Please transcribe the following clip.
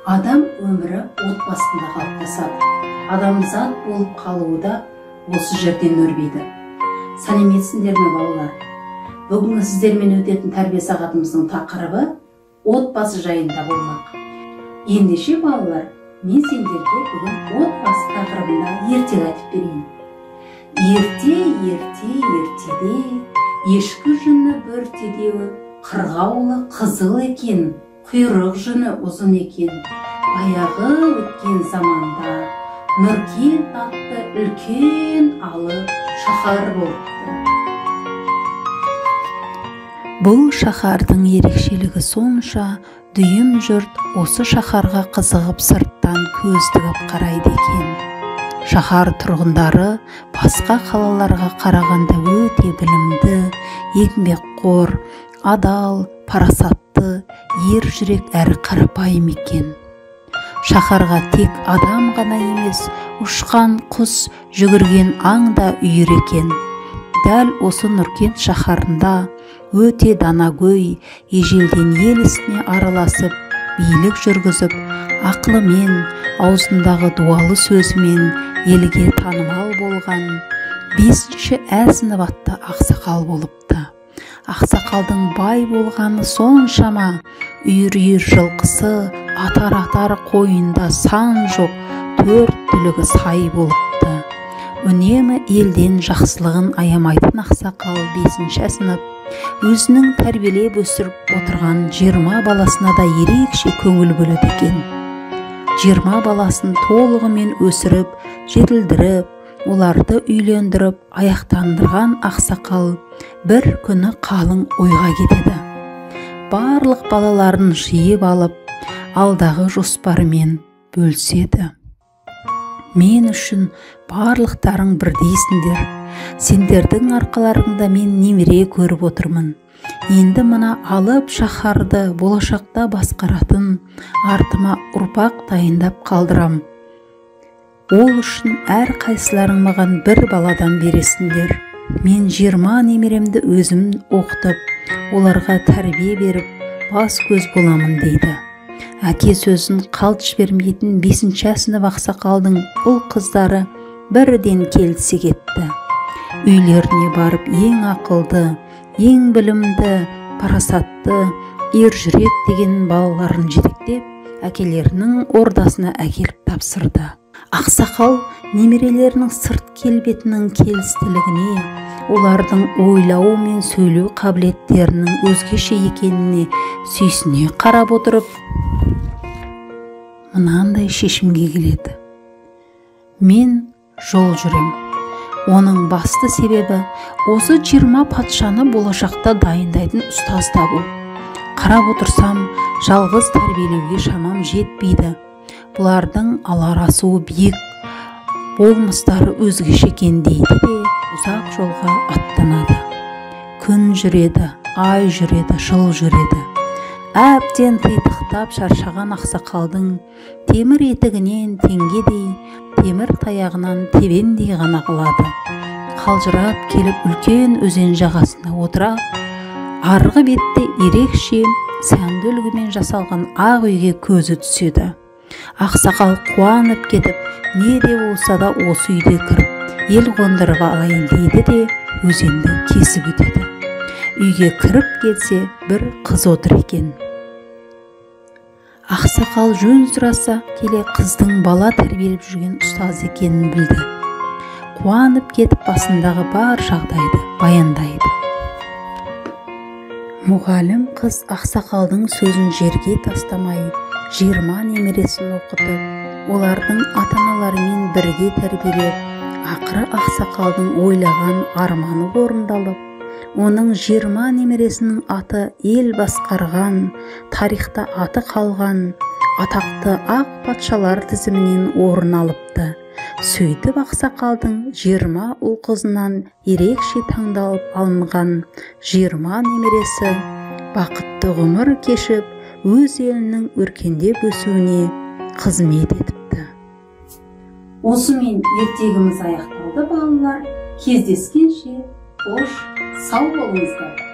Адам өмірі отбасында қалыптасады. Адамзат болып қалуы да осы жерден өрбиді. Сәлеметсіңдер ме балалар? Бүгінгі сіздермен өтетін тәрбие сағатымыздың тақырыбы отбасы жайында болмақ. Ендеше балалар, мен сендерге бүгін отбасы тақырыбында ертегі айтып берейін. Ертеде ешкі жүні бөртедеуі, қырғаулы қызыл екен, құйрық жүні ұзын екен. Баяғы өткен заманда Нұркен атты үлкен алып шаһар болыпты. Бұл шаһардың ерекшелігі сонша, дүйім жұрт осы шаһарға қызығып сырттан көз тігіп қарайды екен. Шаһар тұрғындары басқа қалаларға қарағанда өте білімді, еңбекқор, адал, парасатты, ер жүрек әрі қарапайым екен. Шаһарға тек адам ғана емес, ұшқан құс, жүгірген аң да үйір екен. Дәл осы Нұркен шаһарында өте данагөй, ежелден ел ісіне араласып, билік жүргізіп, ақылымен, аузындағы дуалы сөзімен елге танымал болған 5-ші Ә-сынып атты ақсақал болыпты. Ақсақалдың бай болғаны соншама, үйір-үйір жылқысы, атар-атар қойында сан жоқ, 4 түлігі сай болыпты. Үнемі елден жақсылығын аямайтын ақсақал 5-ші сынып өзінің тәрбиелеп өсіріп отырған 20 баласына да ерекше көңіл бөледі екен. 20 баласын толығымен өсіріп, жетілдіріп, оларды үйлендіріп, аяқтандырған ақсақал бір күні қалың ойға кетеді. Барлық балаларын жиып алып, алдағы жоспарымен бөліседі. Мен үшін барлықтарың бірдейсіңдер. Сендердің арқаларыңда мен немере көріп отырмын. Енді мына алып шаһарды болашақта басқаратын артыма ұрпақ дайындап қалдырам. Ол үшін әр қайсыларың маған бір баладан бересіңдер. Мен 20 немеремді өзім оқытып, оларға тәрбие беріп, бас көз боламын дейді. Әке сөзін қалт жібермейтін 5-ші сынып ақсақалдың ұл қыздары бірден келісе кетті. Үйлеріне барып ең ақылды, ең білімді, парасатты, ер жүрек деген балаларын жетектеп, әкелерінің ордасына әкеліп тапсырды. Ақсақал немерелерінің сырт келбетінің келістілігіне, олардың ойлау мен сөйлеу қабілеттерінің өзгеше екеніне сүйсіне қарап отырып, мынандай шешімге келеді. Мен жол жүрем. Оның басты себебі осы 20 патшаны болашақта дайындайтын ұстаз табу. Қарап отырсам, жалғыз тәрбиелеуге шамам жетпейді. Бұлардың алар асуы биік, болмыстары өзгеше екен дейді де ұзақ жолға аттанады. Күн жүреді, ай жүреді, жыл жүреді. Әбден титықтап шаршаған ақсақалдың темір етігінен теңгедей, темір таяғынан тебендей ғана қалады. Қалжырап келіп үлкен өзен жағасына отыра, арғы бетте ерекше сәнді үлгімен жасалған ақ үйге көзі түседі. Ақсақал қуанып кетіп, не де болса да осы үйде кіріп, ел қондырып алайын дейді де өзенді кесіп өтеді. Үйге кіріп келсе, бір қыз отыр екен. Ақсақал жөн сұраса келе қыздың бала тәрбиелеп жүрген ұстаз екенін білді. Қуанып кетіп басындағы бар жағдайды баяндайды. Мұғалім қыз ақсақалдың сөзін жерге тастамай, 20 немересін оқытып, олардың ата-аналарымен бірге тәрбиелеп, ақыры ақсақалдың ойлаған арманы орындалып, оның 20 немересінің аты ел басқарған, тарихта аты қалған, атақты ақ патшалар тізімінен орын алыпты. Сөйтіп ақсақалдың 20 ұл қызынан ерекше таңдалып алынған 20 немересі бақытты ғұмыр кешіп, өз елінің өркендеп өсуіне қызмет етіпті. Осымен ертегіміз аяқталды балалар. Кездескенше қош, сау болыңыздар.